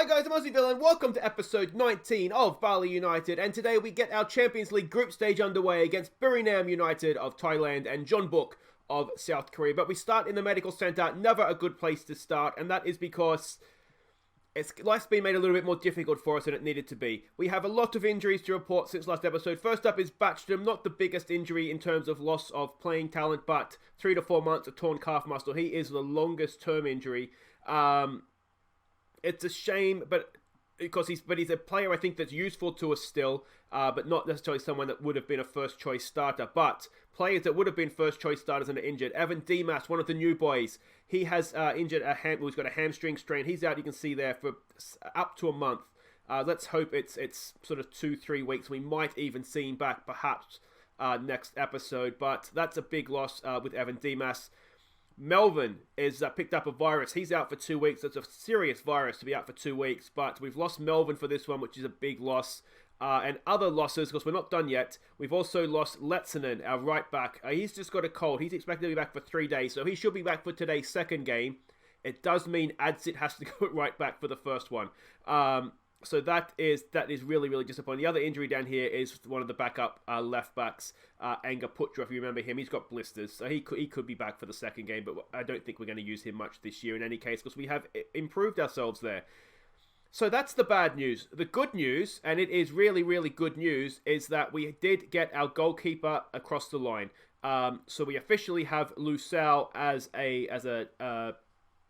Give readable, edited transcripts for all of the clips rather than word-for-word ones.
Hi guys, I'm Aussie Villain. Welcome to episode 19 of Bali United, and today we get our Champions League group stage underway against Buriram United of Thailand and Jeonbuk of South Korea. But we start in the medical centre, never a good place to start, and that is because life's been made a little bit more difficult for us than it needed to be. We have a lot of injuries to report since last episode. First up is Batchdom, not the biggest injury in terms of loss of playing talent, but 3 to 4 months of torn calf muscle. He is the longest term injury. It's a shame, but he's a player I think that's useful to us still, but not necessarily someone that would have been a first choice starter. But players that would have been first choice starters and are injured. Evan Dimas, one of the new boys, he has injured he's got a hamstring strain. He's out, you can see there, for up to a month. Let's hope it's sort of 2-3 weeks. We might even see him back perhaps next episode, but that's a big loss with Evan Dimas. Melvin is picked up a virus. He's out for 2 weeks. That's a serious virus to be out for 2 weeks. But we've lost Melvin for this one, which is a big loss. And other losses, because we're not done yet. We've also lost Letsinen, our right back. He's just got a cold. He's expected to be back for 3 days. So he should be back for today's second game. It does mean Adsit has to go right back for the first one. So that is really, really disappointing. The other injury down here is one of the backup left backs, Anga Putra, if you remember him. He's got blisters, so he could be back for the second game, but I don't think we're going to use him much this year in any case, because we have improved ourselves there. So that's the bad news. The good news, and it is really, really good news, is that we did get our goalkeeper across the line. So we officially have Lucelle as a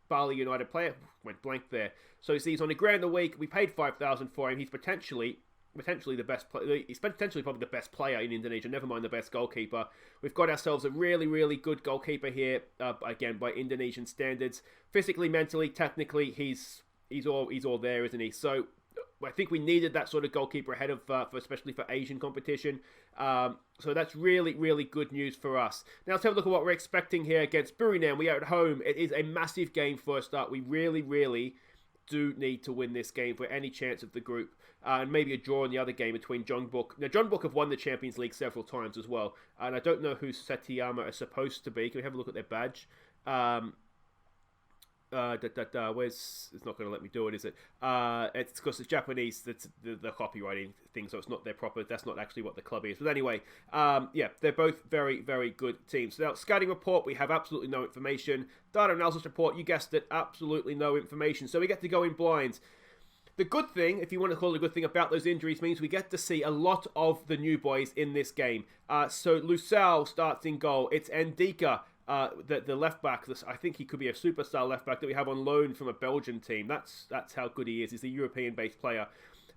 Bali United player. Went blank there. So he's on $1,000 a week. We paid $5,000 for him. He's potentially the best player. He's potentially probably the best player in Indonesia. Never mind the best goalkeeper. We've got ourselves a really, really good goalkeeper here. Again, by Indonesian standards, physically, mentally, technically, he's all there, isn't he? So I think we needed that sort of goalkeeper ahead of, especially for Asian competition. So that's really, really good news for us. Now let's have a look at what we're expecting here against Buriram. We are at home. It is a massive game for a start. We really, really do need to win this game for any chance of the group. And maybe a draw in the other game between Jeonbuk. Now, Jeonbuk have won the Champions League several times as well. And I don't know who Setiyama is supposed to be. Can we have a look at their badge? It's not going to let me do it, is it? It's because it's Japanese. That's the copywriting thing, so it's not their proper. That's not actually what the club is. But anyway, yeah, they're both very, very good teams. So now, scouting report, we have absolutely no information. Data analysis report, you guessed it, absolutely no information. So we get to go in blind. The good thing, if you want to call it a good thing about those injuries, means we get to see a lot of the new boys in this game. So Lucelle starts in goal. It's Ndika. The left back, I think he could be a superstar left back that we have on loan from a Belgian team. That's how good he is. He's a European-based player.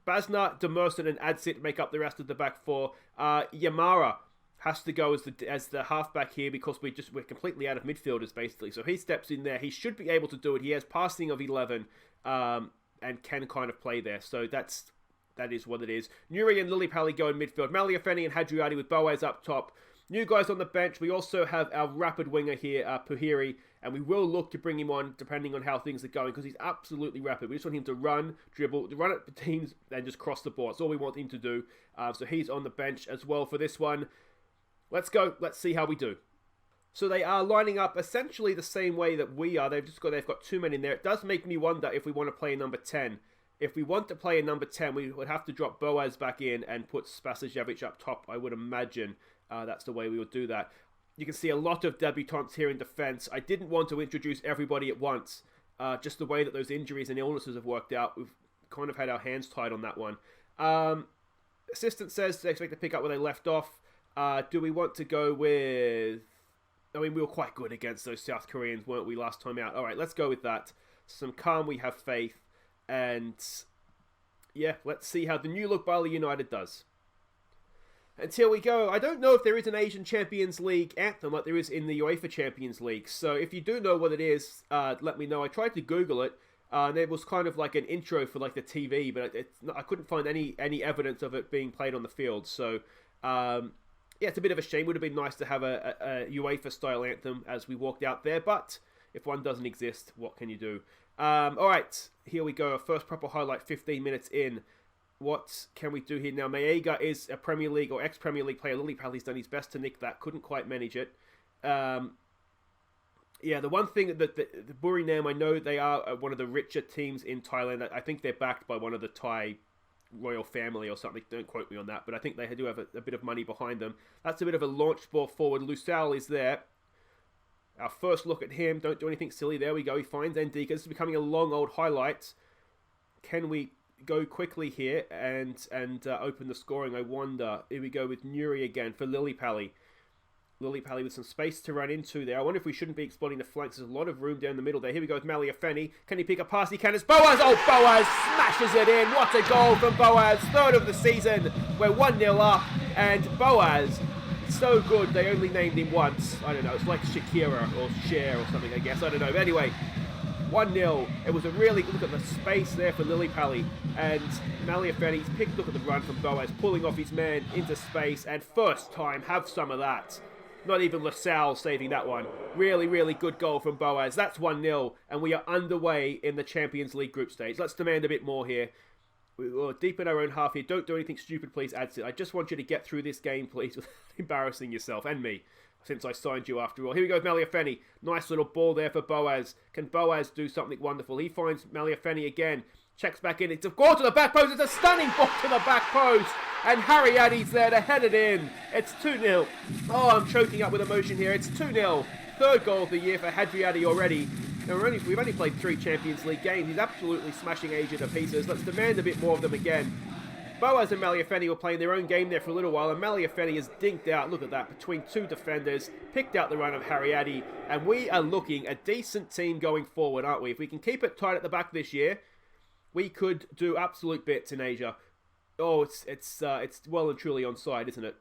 Basna, Demerson, and Adsit make up the rest of the back four. Yamara has to go as the halfback here because we're completely out of midfielders basically. So he steps in there. He should be able to do it. He has passing of 11 and can kind of play there. So that is what it is. Nuri and Lillipali go in midfield. Maliafeni and Hadriati with Boaz up top. New guys on the bench. We also have our rapid winger here, Puhiri, and we will look to bring him on depending on how things are going because he's absolutely rapid. We just want him to run, dribble, run at the teams, and just cross the ball. That's all we want him to do. So he's on the bench as well for this one. Let's go. Let's see how we do. So they are lining up essentially the same way that we are. They've got 2 men in there. It does make me wonder if we want to play a number 10. If we want to play a number 10, we would have to drop Boaz back in and put Spasijevic up top, I would imagine. That's the way we would do that. You can see a lot of debutants here in defence. I didn't want to introduce everybody at once. Just the way that those injuries and illnesses have worked out, we've kind of had our hands tied on that one. Assistant says they expect to pick up where they left off. Do we want to go with... I mean, we were quite good against those South Koreans, weren't we, last time out? All right, let's go with that. Some calm, we have faith. And yeah, let's see how the new look Bali United does. And here we go. I don't know if there is an Asian Champions League anthem like there is in the UEFA Champions League. So if you do know what it is, let me know. I tried to Google it, and it was kind of like an intro for like the TV, but I couldn't find any evidence of it being played on the field. So yeah, it's a bit of a shame. It would have been nice to have a UEFA style anthem as we walked out there, but if one doesn't exist, what can you do? All right, here we go. Our first proper highlight, 15 minutes in. What can we do here now? Maega is a Premier League or ex-Premier League player. Lillipali's done his best to nick that. Couldn't quite manage it. Yeah, the one thing that the Buriram, I know they are one of the richer teams in Thailand. I think they're backed by one of the Thai royal family or something. Don't quote me on that, but I think they do have a bit of money behind them. That's a bit of a launch ball forward. Lusal is there. Our first look at him. Don't do anything silly. There we go. He finds Ndika. This is becoming a long old highlight. Can we go quickly here and open the scoring? I wonder. Here we go with Nuri again for Lillipally. Lillipally with some space to run into there. I wonder if we shouldn't be exploiting the flanks. There's a lot of room down the middle there. Here we go with Maliafeni. Can he pick a pass? He can. It's Boaz. Oh, Boaz smashes it in. What a goal from Boaz. Third of the season. We're 1-0 up. And Boaz, so good. They only named him once. I don't know. It's like Shakira or Cher or something, I guess. I don't know. But anyway, 1-0. It was a really look at the space there for Lillipally. And Maliafeni's picked. Look at the run from Boaz, pulling off his man into space. And first time, have some of that. Not even LaSalle saving that one. Really, really good goal from Boaz. That's 1-0, and we are underway in the Champions League group stage. Let's demand a bit more here. We're deep in our own half here. Don't do anything stupid, please, Adsit. I just want you to get through this game, please, without embarrassing yourself and me, since I signed you after all. Here we go with Maliafeni. Nice little ball there for Boaz. Can Boaz do something wonderful? He finds Maliafeni again. Checks back in. It's a goal to the back post. It's a stunning ball to the back post. And Harry Addy's there to head it in. It's 2-0. Oh, I'm choking up with emotion here. It's 2-0. Third goal of the year for Hadri Addy already. Now we've only played 3 Champions League games. He's absolutely smashing Asia to pieces. Let's demand a bit more of them again. Boaz and Maliafeni were playing their own game there for a little while, and Maliafeni has dinked out, look at that, between 2 defenders, picked out the run of Harry Addy, and we are looking a decent team going forward, aren't we? If we can keep it tight at the back this year, we could do absolute bits in Asia. Oh, it's well and truly onside, isn't it?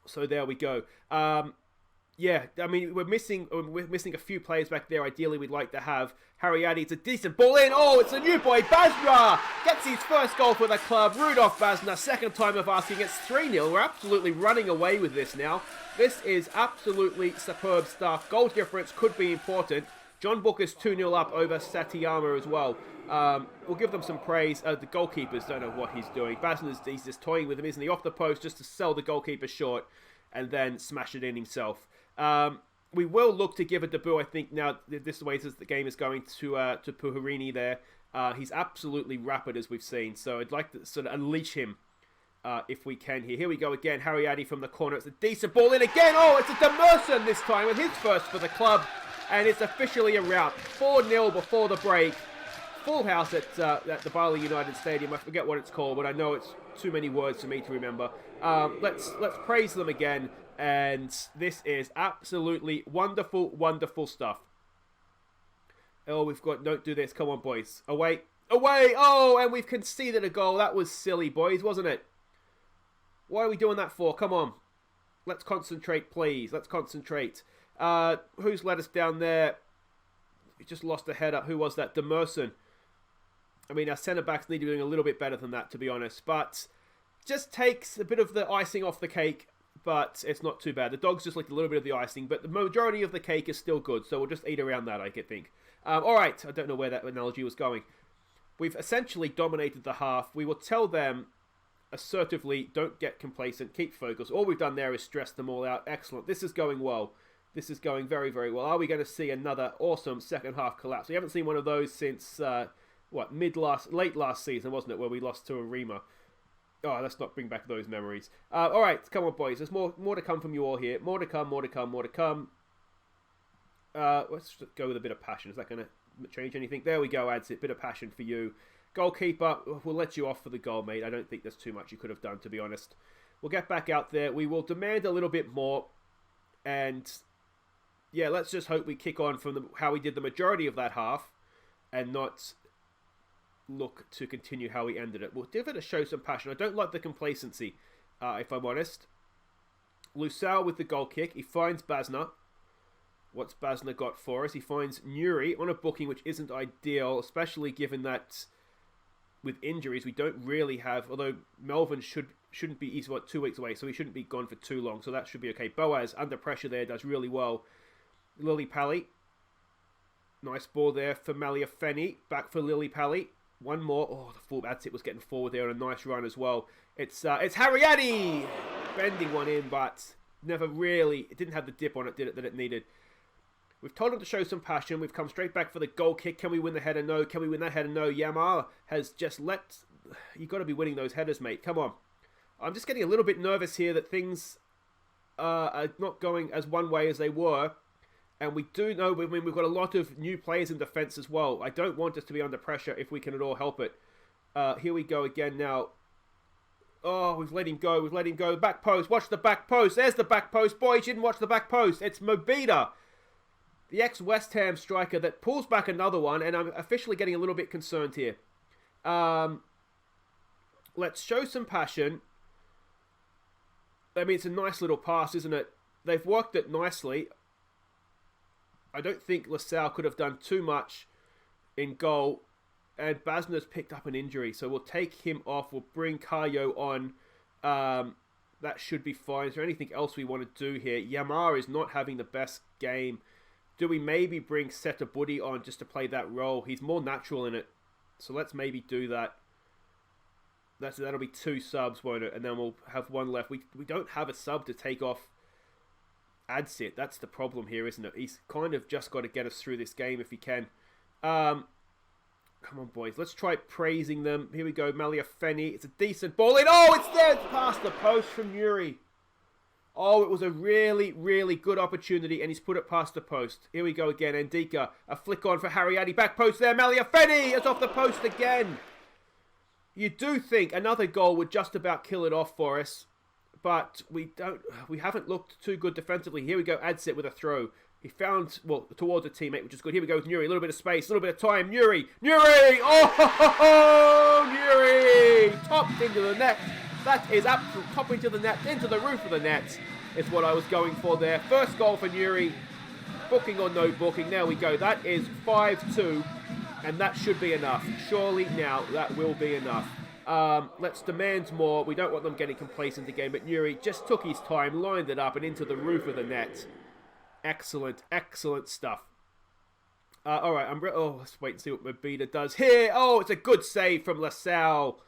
So there we go. Yeah, I mean, we're missing a few players back there. Ideally, we'd like to have Harry Addy. It's a decent ball in. Oh, it's a new boy, Basra! Gets his first goal for the club. Rudolf Basna, second time of asking. It's 3-0. We're absolutely running away with this now. This is absolutely superb stuff. Goal difference could be important. Jeonbuk is 2-0 up over Satiyama as well. We'll give them some praise. The goalkeepers don't know what he's doing. He's just toying with him, isn't he? Off the post just to sell the goalkeeper short and then smash it in himself. We will look to give a debut, I think, now. This is the way the game is going to Puharini there. He's absolutely rapid, as we've seen. So I'd like to sort of unleash him if we can here. Here we go again. Harry Addy from the corner. It's a decent ball in again. Oh, it's a Demerson this time with his first for the club. And it's officially a rout. 4-0 before the break. Full house at the Bali United Stadium. I forget what it's called, but I know it's too many words for me to remember. Let's praise them again. And this is absolutely wonderful, wonderful stuff. Oh, we've got... Don't do this. Come on, boys. Away. Away! Oh, and we've conceded a goal. That was silly, boys, wasn't it? What are we doing that for? Come on. Let's concentrate, please. Let's concentrate. Who's let us down there? We just lost a header. Who was that? Demerson. I mean, our centre-backs need to be doing a little bit better than that, to be honest. But just takes a bit of the icing off the cake, but it's not too bad. The dogs just licked a little bit of the icing, but the majority of the cake is still good, so we'll just eat around that, I think. All right, I don't know where that analogy was going. We've essentially dominated the half. We will tell them assertively, don't get complacent, keep focused. All we've done there is stress them all out. Excellent. This is going well. This is going very, very well. Are we going to see another awesome second half collapse? We haven't seen one of those since, late last season, wasn't it, where we lost to Arima. Oh, let's not bring back those memories. All right, come on, boys. There's more to come from you all here. More to come, more to come, more to come. Let's just go with a bit of passion. Is that going to change anything? There we go, adds it. Bit of passion for you. Goalkeeper, we'll let you off for the goal, mate. I don't think there's too much you could have done, to be honest. We'll get back out there. We will demand a little bit more. And yeah, let's just hope we kick on from how we did the majority of that half and not look to continue how we ended it. We'll give it a show some passion. I don't like the complacency, if I'm honest. Lusal with the goal kick. He finds Basna. What's Basna got for us? He finds Nuri on a booking which isn't ideal, especially given that with injuries we don't really have, although Melvin shouldn't be, he's 2 weeks away, so he shouldn't be gone for too long, so that should be okay. Boaz under pressure there does really well. Lillipally. Nice ball there for Maliafeni. Back for Lillipally. One more. Oh, the full Adsit was getting forward there on a nice run as well. It's Harry Addy! Bending one in, but never really... It didn't have the dip on it, did it, that it needed. We've told him to show some passion. We've come straight back for the goal kick. Can we win the header? No. Can we win that header? No. Yamar has just let... You've got to be winning those headers, mate. Come on. I'm just getting a little bit nervous here that things are not going as one way as they were. And we do know, I mean, we've got a lot of new players in defence as well. I don't want us to be under pressure if we can at all help it. Here we go again now. Oh, we've let him go. We've let him go. Back post. Watch the back post. There's the back post. Boys, you didn't watch the back post. It's Mobita, the ex-West Ham striker, that pulls back another one. And I'm officially getting a little bit concerned here. Let's show some passion. I mean, it's a nice little pass, isn't it? They've worked it nicely. I don't think LaSalle could have done too much in goal. And Basner's picked up an injury, so we'll take him off. We'll bring Kayo on. That should be fine. Is there anything else we want to do here? Yamar is not having the best game. Do we maybe bring Setabudi on just to play that role? He's more natural in it. So let's maybe do that. That'll be 2 subs, won't it? And then we'll have 1 left. We don't have a sub to take off Adsit. That's the problem here, isn't it? He's kind of just got to get us through this game if he can. Come on, boys. Let's try praising them. Here we go. Maliafeni. It's a decent ball in. Oh, it's there. It's past the post from Yuri. Oh, it was a really, really good opportunity, and he's put it past the post. Here we go again. Ndika. A flick on for Harryaddy. Back post there. Maliafeni. It's off the post again. You do think another goal would just about kill it off for us, but we haven't looked too good defensively. Here we go. Adsit with a throw. He found, well, towards a teammate, which is good. Here we go with Nuri. A little bit of space, a little bit of time. Nuri! Oh, Nuri! Topped into the net. That is absolute top into the net, into the roof of the net, is what I was going for there. First goal for Nuri. Booking or no booking. There we go. That is 5-2, and that should be enough. Surely now that will be enough. Let's demand more. We don't want them getting complacent again, but Nuri just took his time, lined it up, and into the roof of the net. Excellent, excellent stuff. All right, let's wait and see what Mobita does here. Oh, it's a good save from LaSalle.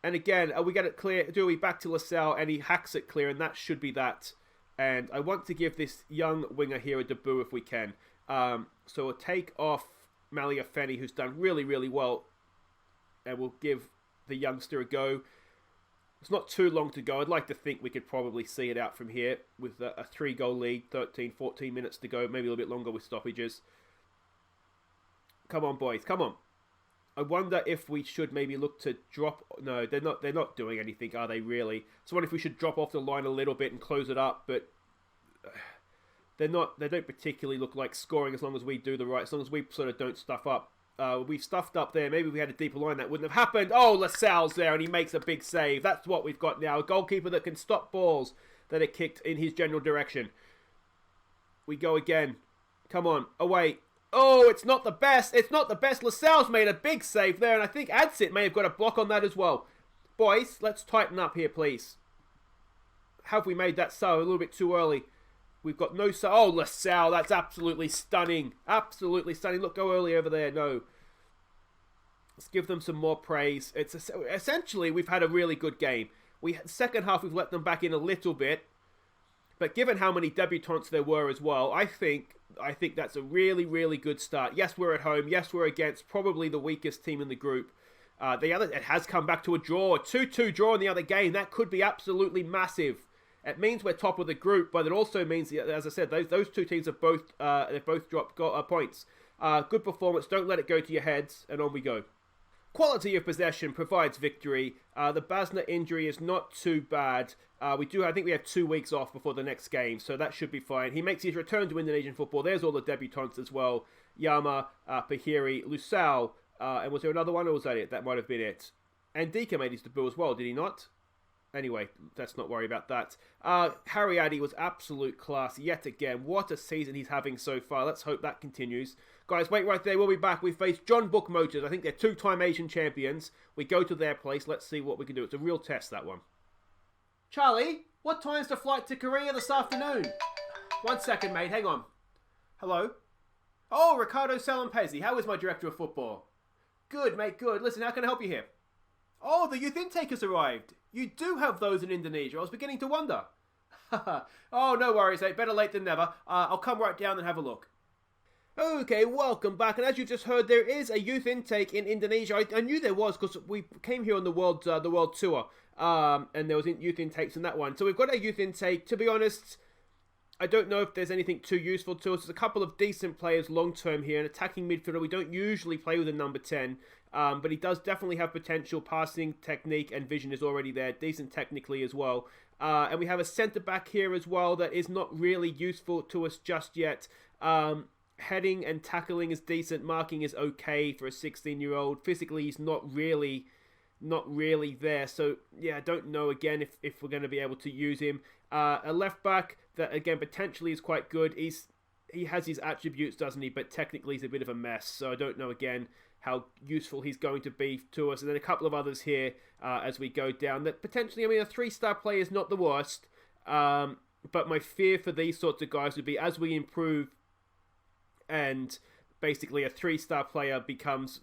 And again, we get it clear. Do we back to LaSalle, and he hacks it clear, and that should be that. And I want to give this young winger here a debut if we can. So we'll take off Maliafeni, who's done really, really well, and we'll give the youngster a go. It's not too long to go. I'd like to think we could probably see it out from here with a 3-goal lead, 13, 14 minutes to go, maybe a little bit longer with stoppages. Come on, boys, come on. I wonder if we should maybe look to drop... No, they're not doing anything, are they, really? So I wonder if we should drop off the line a little bit and close it up, but they don't particularly look like scoring as long as we do as long as we sort of don't stuff up. We've stuffed up there. Maybe if we had a deeper line, that wouldn't have happened. Oh, LaSalle's there, and he makes a big save. That's what we've got now. A goalkeeper that can stop balls that are kicked in his general direction. We go again. Come on. Away. Oh, it's not the best. It's not the best. LaSalle's made a big save there, and I think Adsit may have got a block on that as well. Boys, let's tighten up here, please. Have we made that so? A little bit too early. We've got no... Oh, LaSalle, that's absolutely stunning. Absolutely stunning. Look, go early over there. No. Let's give them some more praise. It's essentially, we've had a really good game. Second half, we've let them back in a little bit. But given how many debutants there were as well, I think that's a really, really good start. Yes, we're at home. Yes, we're against probably the weakest team in the group. It has come back to a draw. A 2-2 draw in the other game. That could be absolutely massive. It means we're top of the group, but it also means, as I said, those two teams have both dropped points. Good performance. Don't let it go to your heads, and on we go. Quality of possession provides victory. The Basner injury is not too bad. I think we have 2 weeks off before the next game, so that should be fine. He makes his return to Indonesian football. There's all the debutants as well. Yama, Pahiri, Lusal, and was there another one, or was that it? That might have been it. And Dika made his debut as well, did he not? Anyway, let's not worry about that. Harryaddy was absolute class yet again. What a season he's having so far. Let's hope that continues. Guys, wait right there. We'll be back. We face Jeonbuk Motors. I think they're 2-time Asian champions. We go to their place. Let's see what we can do. It's a real test, that one. Charlie, what time's the flight to Korea this afternoon? 1 second, mate. Hang on. Hello? Oh, Ricardo Salampesi. How is my director of football? Good, mate, good. Listen, how can I help you here? Oh, the youth intake has arrived. You do have those in Indonesia. I was beginning to wonder. Oh, no worries, mate. Better late than never. I'll come right down and have a look. Okay, welcome back. And as you just heard, there is a youth intake in Indonesia. I knew there was because we came here on the world tour, and there was youth intakes in that one. So we've got a youth intake. To be honest, I don't know if there's anything too useful to us. There's a couple of decent players long-term here. An attacking midfielder, we don't usually play with a number 10, but he does definitely have potential. Passing, technique, and vision is already there. Decent technically as well. And we have a centre-back here as well that is not really useful to us just yet. Heading and tackling is decent. Marking is okay for a 16-year-old. Physically, he's not really there. So, yeah, I don't know, again, if we're going to be able to use him. A left-back that, again, potentially is quite good. He has his attributes, doesn't he? But technically, he's a bit of a mess. So I don't know, again, how useful he's going to be to us. And then a couple of others here as we go down. That potentially, I mean, a 3-star player is not the worst. But my fear for these sorts of guys would be, as we improve, and basically a 3-star player becomes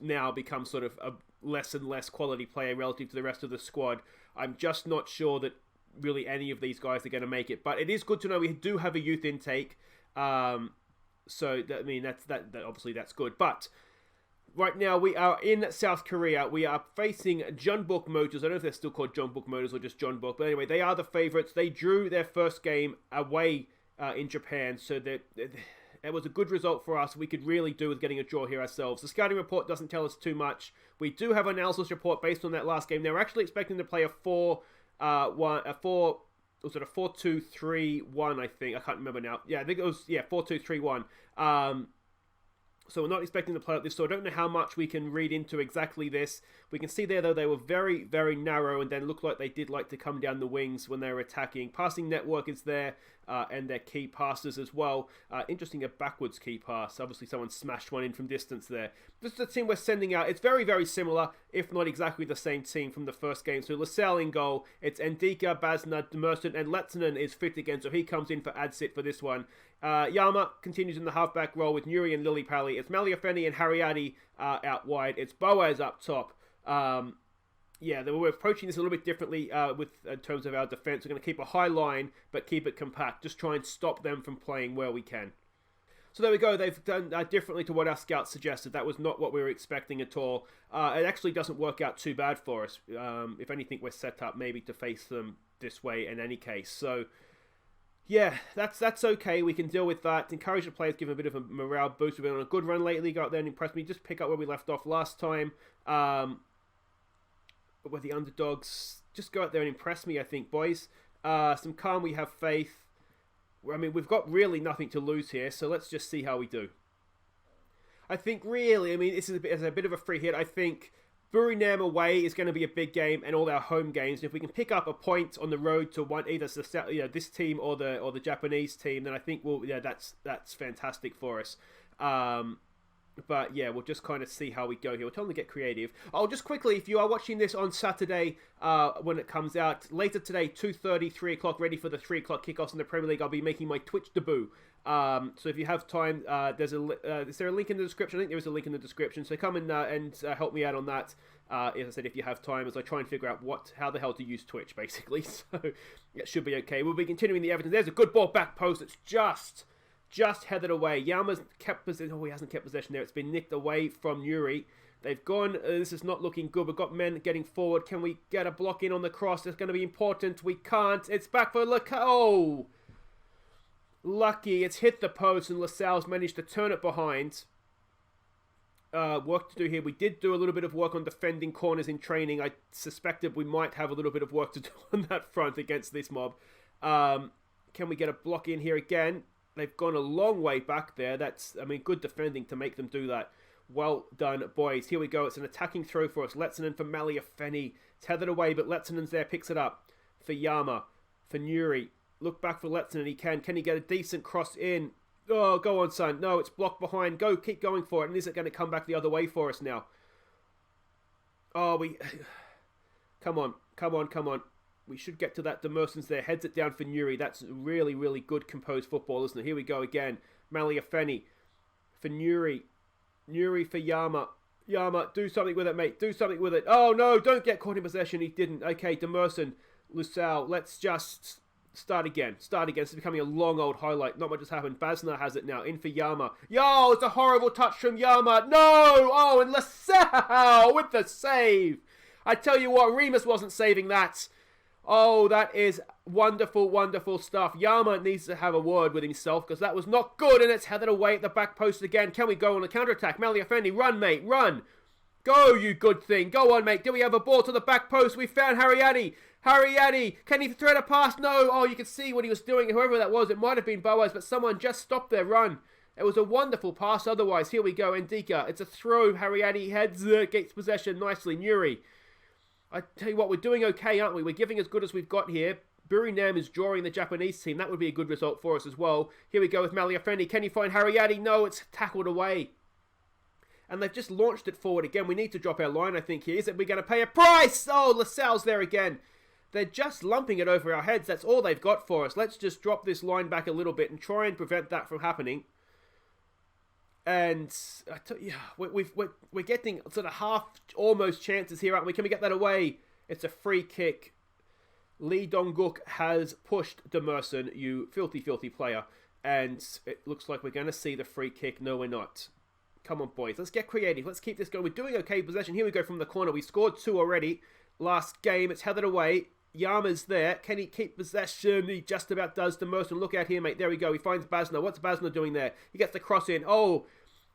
sort of a less and less quality player relative to the rest of the squad. I'm just not sure that really any of these guys are going to make it. But it is good to know we do have a youth intake. So I mean that obviously that's good. But right now we are in South Korea. We are facing Jeonbuk Motors. I don't know if they're still called Jeonbuk Motors or just Jeonbuk. But anyway, they are the favourites. They drew their first game away in Japan. So it was a good result for us. We could really do with getting a draw here ourselves. The scouting report doesn't tell us too much. We do have an analysis report based on that last game. They were actually expecting to play a 4-2-3-1, I think. I can't remember now. Yeah, I think it was 4-2-3-1. So we're not expecting to play like this, so I don't know how much we can read into exactly this. We can see there, though, they were very, very narrow and then looked like they did like to come down the wings when they were attacking. Passing network is there, and their key passes as well. Interesting, a backwards key pass. Obviously, someone smashed one in from distance there. This is the team we're sending out. It's very, very similar, if not exactly the same team from the first game. So Lascelles in goal. It's Ndika, Basna, Demerson, and Lettinen is fit again, so he comes in for Adsit for this one. Yama continues in the halfback role with Nuri and Lillipali. It's Maliafeni and Hariadi out wide. It's Boaz up top. We're approaching this a little bit differently in terms of our defence. We're going to keep a high line, but keep it compact. Just try and stop them from playing where we can. So there we go. They've done differently to what our scouts suggested. That was not what we were expecting at all. It actually doesn't work out too bad for us. If anything, we're set up maybe to face them this way in any case. So yeah, that's okay. We can deal with that. Encourage the players, give them a bit of a morale boost. We've been on a good run lately. Go out there and impress me. Just pick up where we left off last time. We're the underdogs. Just go out there and impress me, I think, boys. Some calm, we have faith. I mean, we've got really nothing to lose here, so let's just see how we do. I think really, I mean, this is a bit of a free hit. I think Buriram away is going to be a big game, and all our home games. And if we can pick up a point on the road to either this team or the Japanese team, then I think that's fantastic for us. But yeah, we'll just kind of see how we go here. We're telling them to get creative. Oh, just quickly, if you are watching this on Saturday when it comes out, later today, 2:30, 3 o'clock, ready for the 3 o'clock kickoffs in the Premier League, I'll be making my Twitch debut. So if you have time, is there a link in the description? I think there is a link in the description. So come and help me out on that. As I said, if you have time, as I try and figure out how the hell to use Twitch, basically. So it should be okay. We'll be continuing the evidence. There's a good ball back post. It's just headed away. Yama's kept possession. Oh, he hasn't kept possession there. It's been nicked away from Nuri. They've gone. This is not looking good. We've got men getting forward. Can we get a block in on the cross? It's going to be important. We can't. It's back for Oh! Lucky. It's hit the post and Lascelles managed to turn it behind. Work to do here. We did do a little bit of work on defending corners in training. I suspected we might have a little bit of work to do on that front against this mob. Can we get a block in here again? They've gone a long way back there. Good defending to make them do that. Well done, boys. Here we go. It's an attacking throw for us. Lettinen for Maliafeni. Tethered away, but Lettinen's there. Picks it up for Yama. For Nuri. Look back for Lettinen. He can. Can he get a decent cross in? Oh, go on, son. No, it's blocked behind. Go. Keep going for it. And is it going to come back the other way for us now? Oh, Come on. We should get to that. Demerson's there. Heads it down for Nuri. That's really, really good composed football, isn't it? Here we go again. Maliafeni for Nuri. Nuri for Yama. Yama, do something with it, mate. Do something with it. Oh, no. Don't get caught in possession. He didn't. Okay, Demerson. Lascelles. Let's just Start again. This is becoming a long old highlight. Not much has happened. Basna has it now. In for Yama. Yo, it's a horrible touch from Yama. No! Oh, and LaSalle with the save. I tell you what, Remus wasn't saving that. Oh, that is wonderful, wonderful stuff. Yama needs to have a word with himself because that was not good, and it's headed away at the back post again. Can we go on the counter-attack? Maliafendi, run, mate, run. Go, you good thing. Go on, mate. Do we have a ball to the back post? We found Harriati. Harriati, can he thread a pass? No. Oh, you can see what he was doing. Whoever that was, it might have been Boaz, but someone just stopped their run. It was a wonderful pass otherwise. Here we go, Ndika. It's a throw. Harriati heads, gets possession nicely. Nuri. I tell you what, we're doing okay, aren't we? We're giving as good as we've got here. Buriram is drawing the Japanese team. That would be a good result for us as well. Here we go with Maliafendi. Can you find Harriati? No, it's tackled away. And they've just launched it forward again. We need to drop our line, I think, here. Is it we're going to pay a price? Oh, LaSalle's there again. They're just lumping it over our heads. That's all they've got for us. Let's just drop this line back a little bit and try and prevent that from happening. And I tell you, we're getting sort of half almost chances here, aren't we? Can we get that away? It's a free kick. Lee Dong-guk has pushed Demerson, you filthy, filthy player. And it looks like we're going to see the free kick. No, we're not. Come on, boys. Let's get creative. Let's keep this going. We're doing okay possession. Here we go from the corner. We scored 2 already. Last game. It's headed away. Yama's there. Can he keep possession? He just about does. Demerson, look out here, mate. There we go. He finds Basna. What's Basna doing there? He gets the cross in. Oh,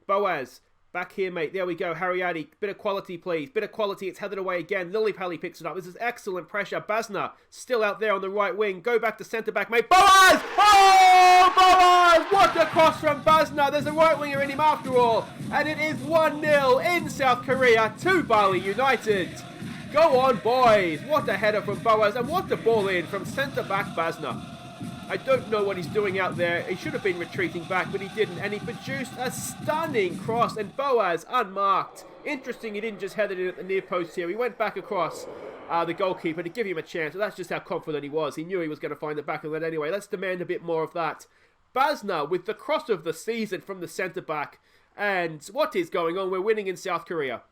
Boaz. Back here, mate. There we go. Harriati. Bit of quality, please. Bit of quality. It's headed away again. Lillipally picks it up. This is excellent pressure. Basna still out there on the right wing. Go back to centre-back, mate. Boaz! Oh, Boaz! What a cross from Basna. There's a right winger in him after all. And it is 1-0 in South Korea to Bali United. Go on, boys. What a header from Boaz. And what a ball in from centre-back Basna. I don't know what he's doing out there. He should have been retreating back, but he didn't. And he produced a stunning cross. And Boaz, unmarked. Interesting, he didn't just head it in at the near post here. He went back across the goalkeeper to give him a chance. So that's just how confident he was. He knew he was going to find the back of that anyway. Let's demand a bit more of that. Basna with the cross of the season from the centre-back. And what is going on? We're winning in South Korea.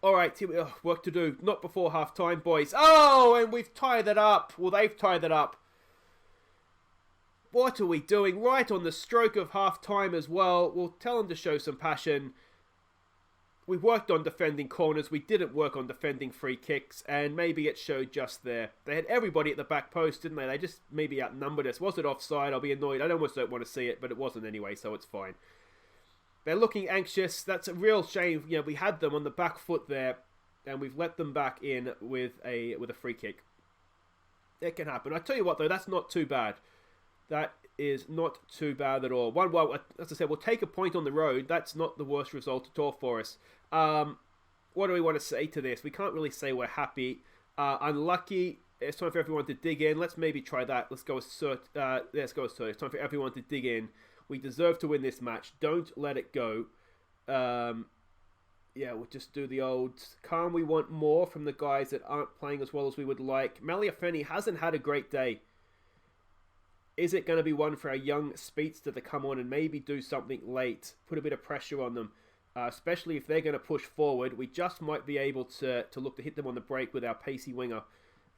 Alright, work to do. Not before half-time, boys. Oh, and we've tied it up. Well, they've tied it up. What are we doing? Right on the stroke of half-time as well. We'll tell them to show some passion. We worked on defending corners. We didn't work on defending free kicks. And maybe it showed just there. They had everybody at the back post, didn't they? They just maybe outnumbered us. Was it offside? I'll be annoyed. I almost don't want to see it, but it wasn't anyway, so it's fine. They're looking anxious. That's a real shame. You know, we had them on the back foot there, and we've let them back in with a free kick. It can happen. I tell you what, though, that's not too bad. That is not too bad at all. Well, as I said, we'll take a point on the road. That's not the worst result at all for us. What do we want to say to this? We can't really say we're happy. Unlucky. It's time for everyone to dig in. Let's maybe try that. Let's go assert. Let's go assert. It's time for everyone to dig in. We deserve to win this match. Don't let it go. Yeah, we'll just do the old... Can't we want more from the guys that aren't playing as well as we would like? Maliafeni hasn't had a great day. Is it going to be one for our young speedster to come on and maybe do something late? Put a bit of pressure on them. Especially if they're going to push forward. We just might be able to look to hit them on the break with our pacey winger.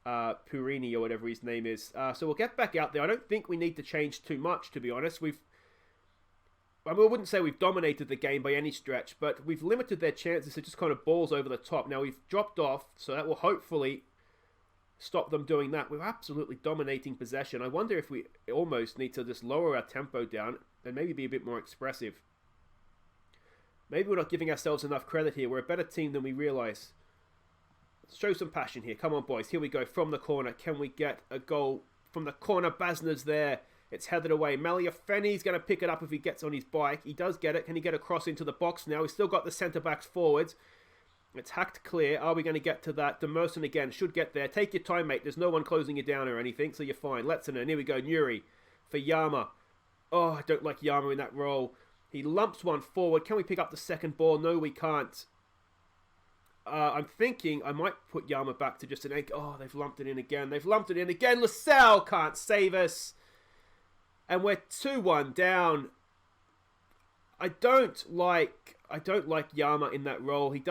Purini or whatever his name is. So we'll get back out there. I don't think we need to change too much, to be honest. I wouldn't say we've dominated the game by any stretch, but we've limited their chances to just kind of balls over the top. Now, we've dropped off, so that will hopefully stop them doing that. We're absolutely dominating possession. I wonder if we almost need to just lower our tempo down and maybe be a bit more expressive. Maybe we're not giving ourselves enough credit here. We're a better team than we realise. Let's show some passion here. Come on, boys. Here we go from the corner. Can we get a goal from the corner? Basna's there. It's headed away. Maliafeni's going to pick it up if he gets on his bike. He does get it. Can he get across into the box now? He's still got the centre-backs forwards. It's hacked clear. Are we going to get to that? Demerson again should get there. Take your time, mate. There's no one closing you down or anything, so you're fine. Letzinen. Here we go. Nuri for Yama. Oh, I don't like Yama in that role. He lumps one forward. Can we pick up the second ball? No, we can't. I'm thinking I might put Yama back to just an egg. Oh, they've lumped it in again. They've lumped it in again. LaSalle can't save us. And we're 2-1 down. I don't like Yama in that role. He's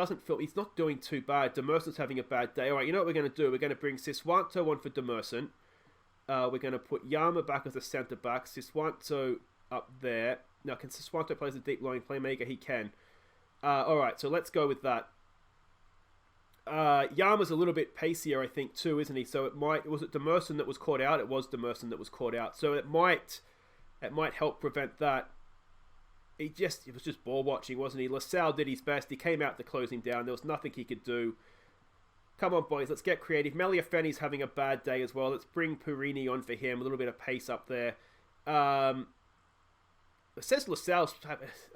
not doing too bad. Demerson's having a bad day. All right, you know what we're going to do? We're going to bring Siswanto on for Demerson. We're going to put Yama back as a centre-back. Siswanto up there. Now, can Siswanto play as a deep-lying playmaker? He can. All right, so let's go with that. Yama's a little bit pacier, I think, too, isn't he? So was it Demerson that was caught out? It was Demerson that was caught out. So it might help prevent that. It was just ball watching, wasn't he? LaSalle did his best. He came out to close him down. There was nothing he could do. Come on, boys, let's get creative. Meliafeni's having a bad day as well. Let's bring Purini on for him. A little bit of pace up there. It says LaSalle,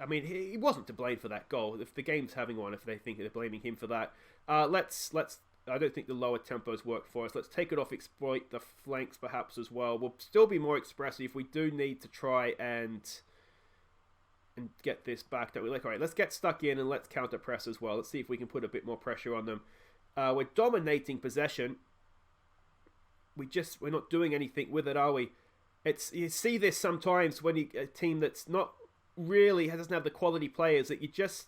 I mean, he wasn't to blame for that goal. If the game's having one, if they think they're blaming him for that. Let's. I don't think the lower tempos work for us. Let's take it off, exploit the flanks perhaps as well. We'll still be more expressive. We do need to try and get this back. Don't we? All right, let's get stuck in and let's counter press as well. Let's see if we can put a bit more pressure on them. We're dominating possession. We're not doing anything with it, are we? You see this sometimes when a team that's not really doesn't have the quality players, that you just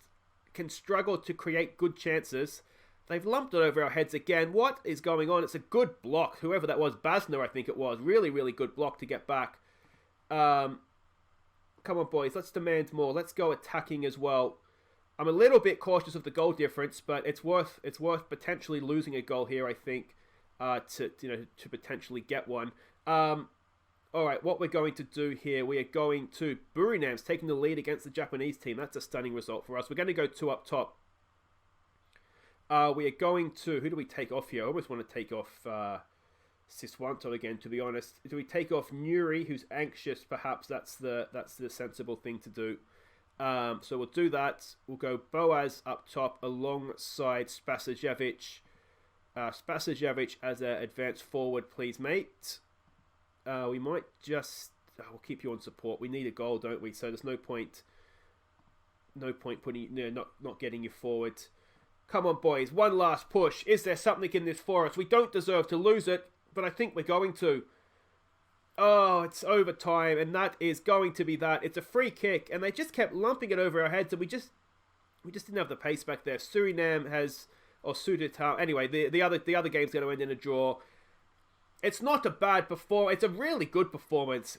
can struggle to create good chances. They've lumped it over our heads again. What is going on? It's a good block. Whoever that was, Basner, I think it was. Really, really good block to get back. Come on, boys. Let's demand more. Let's go attacking as well. I'm a little bit cautious of the goal difference, but it's worth potentially losing a goal here, I think, to potentially get one. All right, what we're going to do here, we are going to Burinam's taking the lead against the Japanese team. That's a stunning result for us. We're going to go 2 up top. We are going to, who do we take off here? I almost want to take off Siswanto again, to be honest. Do we take off Nuri, who's anxious? Perhaps that's the sensible thing to do. So we'll do that. We'll go Boaz up top alongside Spasajevic. Spasajevic as an advanced forward, please, mate. We might just... we'll keep you on support. We need a goal, don't we? So there's no point putting not getting you forward. Come on, boys. One last push. Is there something in this for us? We don't deserve to lose it, but I think we're going to. Oh, it's overtime, and that is going to be that. It's a free kick, and they just kept lumping it over our heads, and we just didn't have the pace back there. Suriname has... or Sudeta. Anyway, the other game's going to end in a draw. It's not a bad performance. It's a really good performance.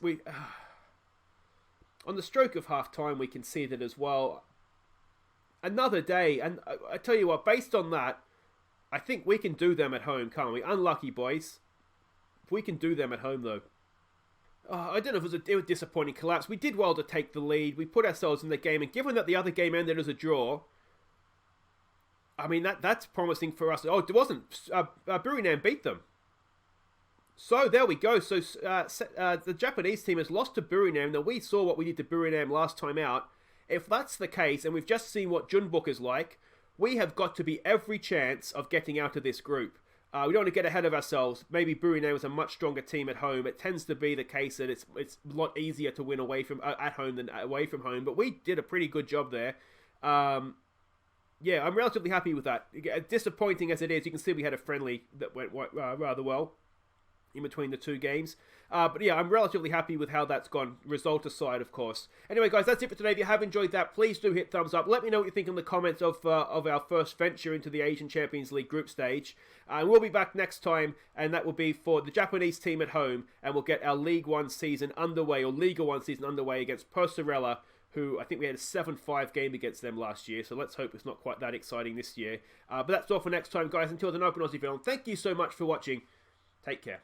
On the stroke of half-time, we conceded as well. Another day, and I tell you what, based on that, I think we can do them at home, can't we? Unlucky, boys. We can do them at home, though. I don't know if it was a disappointing collapse. We did well to take the lead. We put ourselves in the game, and given that the other game ended as a draw, I mean, that's promising for us. Oh, it wasn't. Buriram beat them. So there we go. So the Japanese team has lost to Buriram. Now, we saw what we did to Buriram last time out. If that's the case, and we've just seen what Jeonbuk is like, we have got to be every chance of getting out of this group. We don't want to get ahead of ourselves. Maybe Buriram is a much stronger team at home. It tends to be the case that it's a lot easier to win away from at home than away from home. But we did a pretty good job there. Yeah, I'm relatively happy with that. Disappointing as it is, you can see we had a friendly that went rather well in between the two games. But yeah, I'm relatively happy with how that's gone, result aside, of course. Anyway, guys, that's it for today. If you have enjoyed that, please do hit thumbs up. Let me know what you think in the comments of our first venture into the Asian Champions League group stage. And we'll be back next time, and that will be for the Japanese team at home, and we'll get our League One season underway, or Liga 1 season underway against Persarella, who I think we had a 7-5 game against them last year, so let's hope it's not quite that exciting this year. But that's all for next time, guys. Until then, open Aussie film. Thank you so much for watching. Take care.